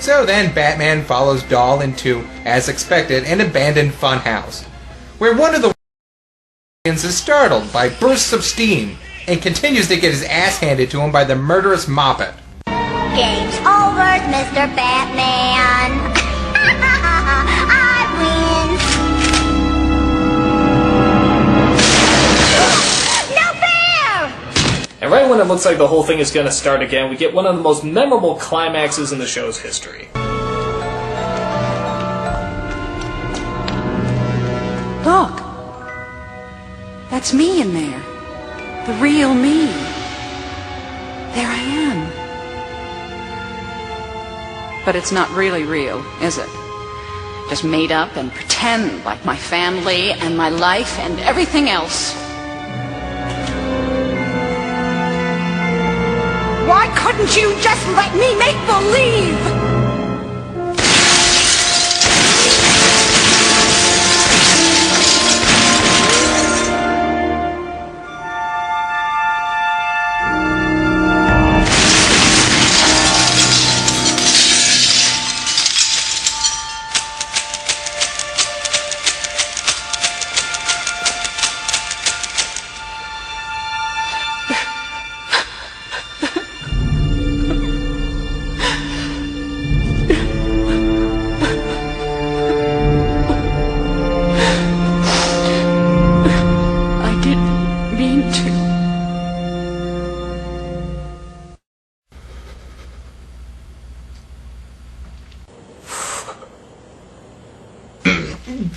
So then Batman follows Dahl into, as expected, an abandoned funhouse, where one of the is startled by bursts of steam and continues to get his ass handed to him by the murderous Moppet. Game's over, Mr. Batman. I win. No fair! And right when it looks like the whole thing is going to start again, we get one of the most memorable climaxes in the show's history. Look. That's me in there. The real me. There I am. But it's not really real, is it? Just made up and pretend like my family and my life and everything else. Why couldn't you just let me make believe?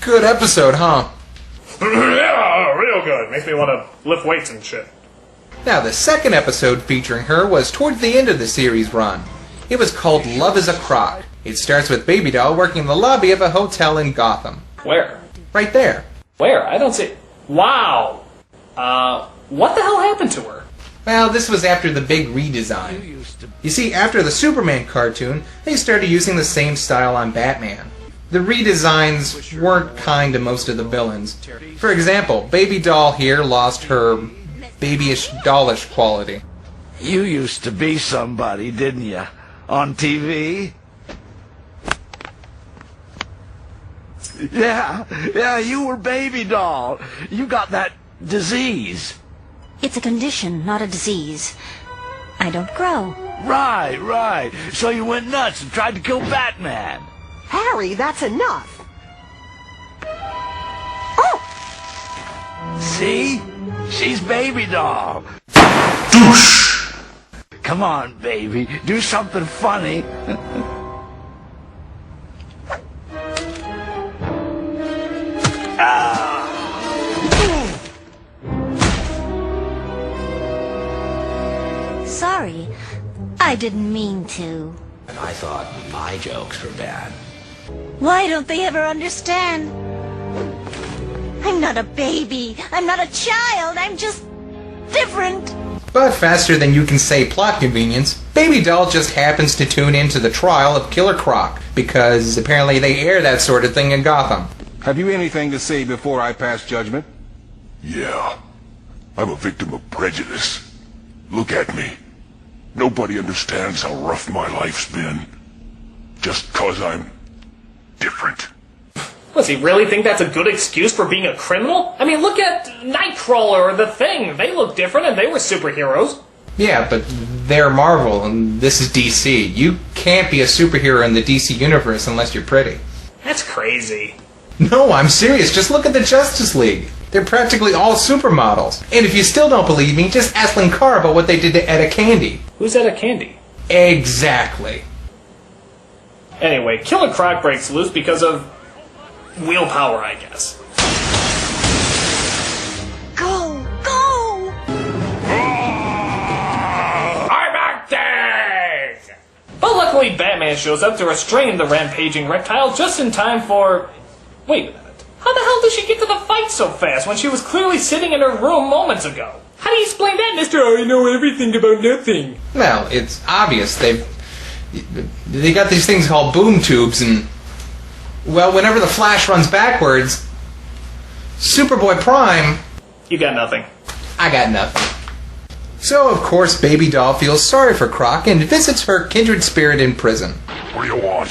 Good episode, huh? Yeah, real good. Makes me want to lift weights and shit. Now, the second episode featuring her was towards the end of the series run. It was called Love is a Croc. It starts with Baby Doll working in the lobby of a hotel in Gotham. Where? Right there. Where? I don't see... Wow! What the hell happened to her? Well, this was after the big redesign. You see, after the Superman cartoon, they started using the same style on Batman. The redesigns weren't kind to most of the villains. For example, Baby Doll here lost her babyish, dollish quality. You used to be somebody, didn't you? On TV? Yeah, you were Baby Doll. You got that disease. It's a condition, not a disease. I don't grow. Right. So you went nuts and tried to kill Batman. Harry, that's enough. Oh! See? She's Baby Doll. Douche! Come on, baby. Do something funny. Sorry. I didn't mean to. I thought my jokes were bad. Why don't they ever understand? I'm not a baby. I'm not a child. I'm just different. But faster than you can say plot convenience, Baby Doll just happens to tune into the trial of Killer Croc, because apparently they air that sort of thing in Gotham. Have you anything to say before I pass judgment? Yeah. I'm a victim of prejudice. Look at me. Nobody understands how rough my life's been. Just 'cause I'm different. Does he really think that's a good excuse for being a criminal? I mean, look at Nightcrawler or The Thing. They look different and they were superheroes. Yeah, but they're Marvel and this is DC. You can't be a superhero in the DC universe unless you're pretty. That's crazy. No, I'm serious. Just look at the Justice League. They're practically all supermodels. And if you still don't believe me, just ask Linkar about what they did to Etta Candy. Who's Etta Candy? Exactly. Anyway, Killer Croc breaks loose because of willpower, I guess. Go! I'm acting! But luckily, Batman shows up to restrain the rampaging reptile just in time for... Wait a minute. How the hell did she get to the fight so fast when she was clearly sitting in her room moments ago? How do you explain that, Mr. I know everything about nothing? Well, it's obvious. They got these things called boom tubes, and well, whenever the Flash runs backwards, Superboy Prime... You got nothing. I got nothing. So, of course, Baby Doll feels sorry for Croc and visits her kindred spirit in prison. What do you want?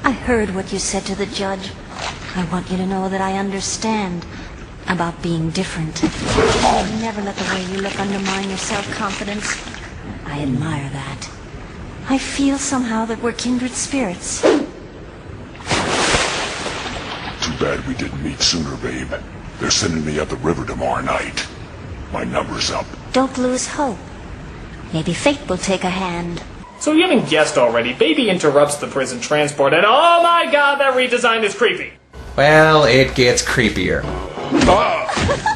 I heard what you said to the judge. I want you to know that I understand about being different. Never let the way you look undermine your self-confidence. I admire that. I feel somehow that we're kindred spirits. Too bad we didn't meet sooner, babe. They're sending me up the river tomorrow night. My number's up. Don't lose hope. Maybe fate will take a hand. So you haven't guessed already, Baby interrupts the prison transport and oh my god, that redesign is creepy! Well, it gets creepier.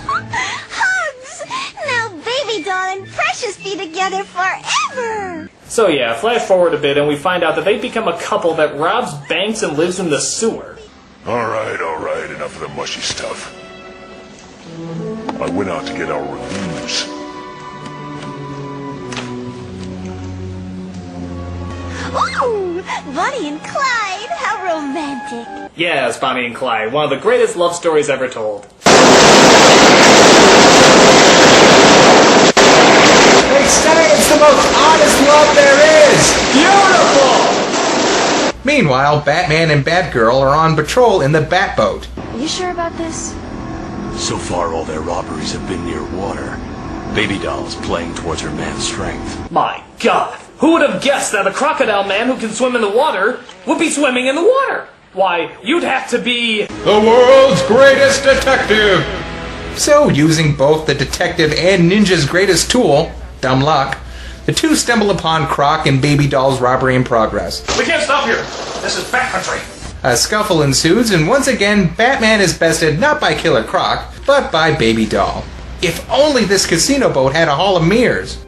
Hugs! Now Baby Doll and Precious be together forever! So yeah, flash forward a bit and we find out that they've become a couple that robs banks and lives in the sewer. Alright, enough of the mushy stuff. I went out to get our reviews. Ooh! Bonnie and Clyde! How romantic! Yes, Bonnie and Clyde, one of the greatest love stories ever told. They say it's the most honest love there is! Beautiful! Meanwhile, Batman and Batgirl are on patrol in the Batboat. Are you sure about this? So far, all their robberies have been near water. Baby Doll's playing towards her man's strength. My god! Who would have guessed that a crocodile man who can swim in the water would be swimming in the water? Why, you'd have to be... the world's greatest detective! So, using both the detective and ninja's greatest tool, dumb luck, the two stumble upon Croc and Baby Doll's robbery in progress. We can't stop here! This is Bat Country! A scuffle ensues, and once again, Batman is bested not by Killer Croc, but by Baby Doll. If only this casino boat had a hall of mirrors.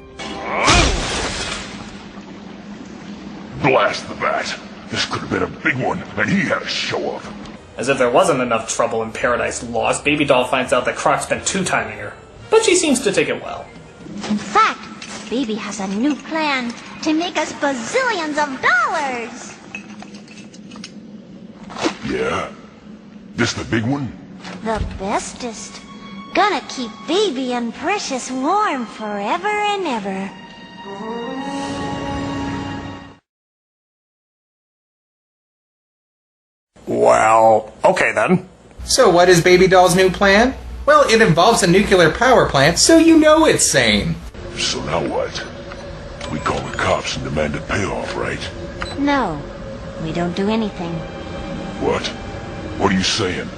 Blast the bat. This could have been a big one, and he had a show up. As if there wasn't enough trouble in Paradise Lost, Baby Doll finds out that Croc's been two-timing her. But she seems to take it well. In fact, Baby has a new plan to make us bazillions of dollars! Yeah? This the big one? The bestest. Gonna keep Baby and Precious warm forever and ever. Well, okay then. So what is Baby Doll's new plan? Well, it involves a nuclear power plant, so you know it's sane. So now what? We call the cops and demand a payoff, right? No, we don't do anything. What? What are you saying?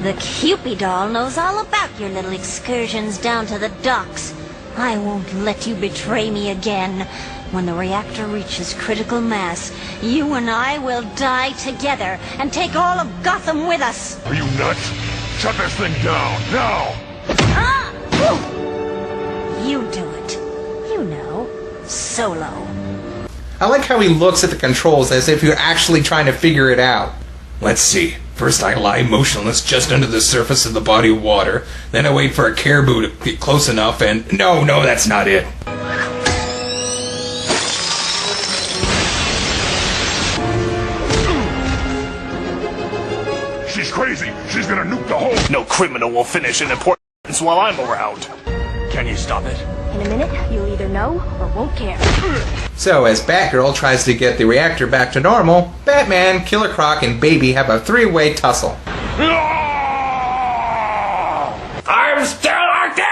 The Cupid doll knows all about your little excursions down to the docks. I won't let you betray me again. When the reactor reaches critical mass, you and I will die together and take all of Gotham with us. Are you nuts? Shut this thing down, now! Ah! You do it. You know, solo. I like how he looks at the controls as if you're actually trying to figure it out. Let's see. First I lie motionless just under the surface of the body of water. Then I wait for a caribou to get close enough and... No, that's not it. She's crazy! She's gonna nuke the whole... No criminal will finish an importance while I'm around. Can you stop it? In a minute, you'll either know or won't care. So, as Batgirl tries to get the reactor back to normal, Batman, Killer Croc, and Baby have a three-way tussle. I'm still acting!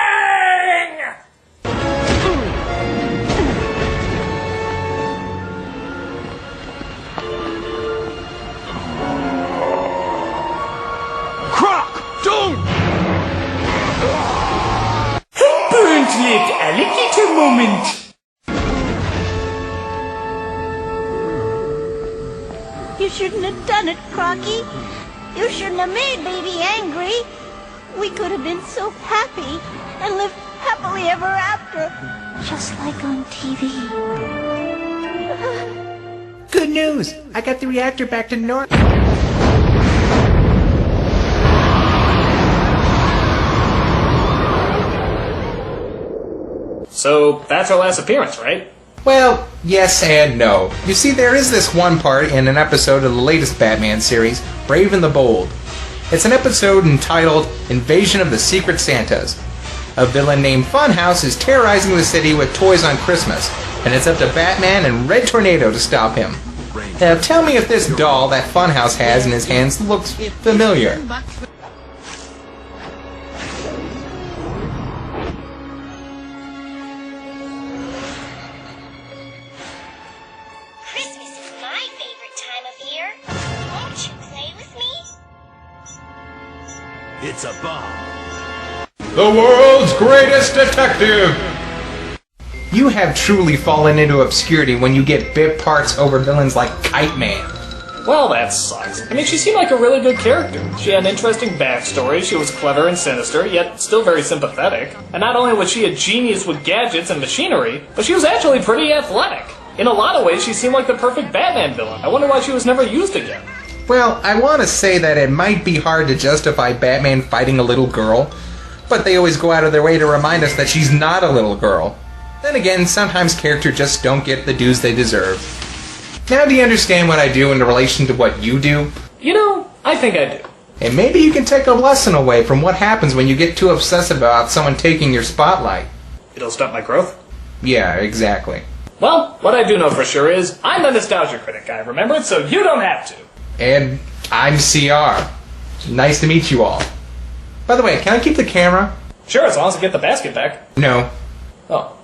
Croc! Don't! Burnt-lipped alligator moment! You shouldn't have done it, Crocky. You shouldn't have made Baby angry. We could have been so happy and lived happily ever after, just like on TV. Good news! I got the reactor back to normal. So, that's her last appearance, right? Well, yes and no. You see, there is this one part in an episode of the latest Batman series, Brave and the Bold. It's an episode entitled Invasion of the Secret Santas. A villain named Funhouse is terrorizing the city with toys on Christmas, and it's up to Batman and Red Tornado to stop him. Now tell me if this doll that Funhouse has in his hands looks familiar. Christmas is my favorite time of year. Won't you play with me? It's a bomb. The world's greatest detective! You have truly fallen into obscurity when you get bit parts over villains like Kite Man. Well, that sucks. I mean, she seemed like a really good character. She had an interesting backstory, she was clever and sinister, yet still very sympathetic. And not only was she a genius with gadgets and machinery, but she was actually pretty athletic. In a lot of ways, she seemed like the perfect Batman villain. I wonder why she was never used again. Well, I want to say that it might be hard to justify Batman fighting a little girl, but they always go out of their way to remind us that she's not a little girl. Then again, sometimes characters just don't get the dues they deserve. Now do you understand what I do in relation to what you do? You know, I think I do. And maybe you can take a lesson away from what happens when you get too obsessive about someone taking your spotlight. It'll stunt my growth? Yeah, exactly. Well, what I do know for sure is, I'm the Nostalgia Critic, I remembered, so you don't have to. And I'm CR. Nice to meet you all. By the way, can I keep the camera? Sure, as long as I get the basket back. No. Oh.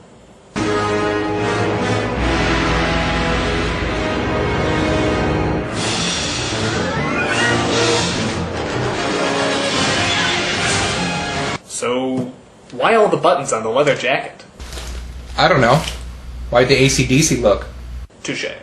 So, why all the buttons on the leather jacket? I don't know. Why'd the AC/DC look? Touché.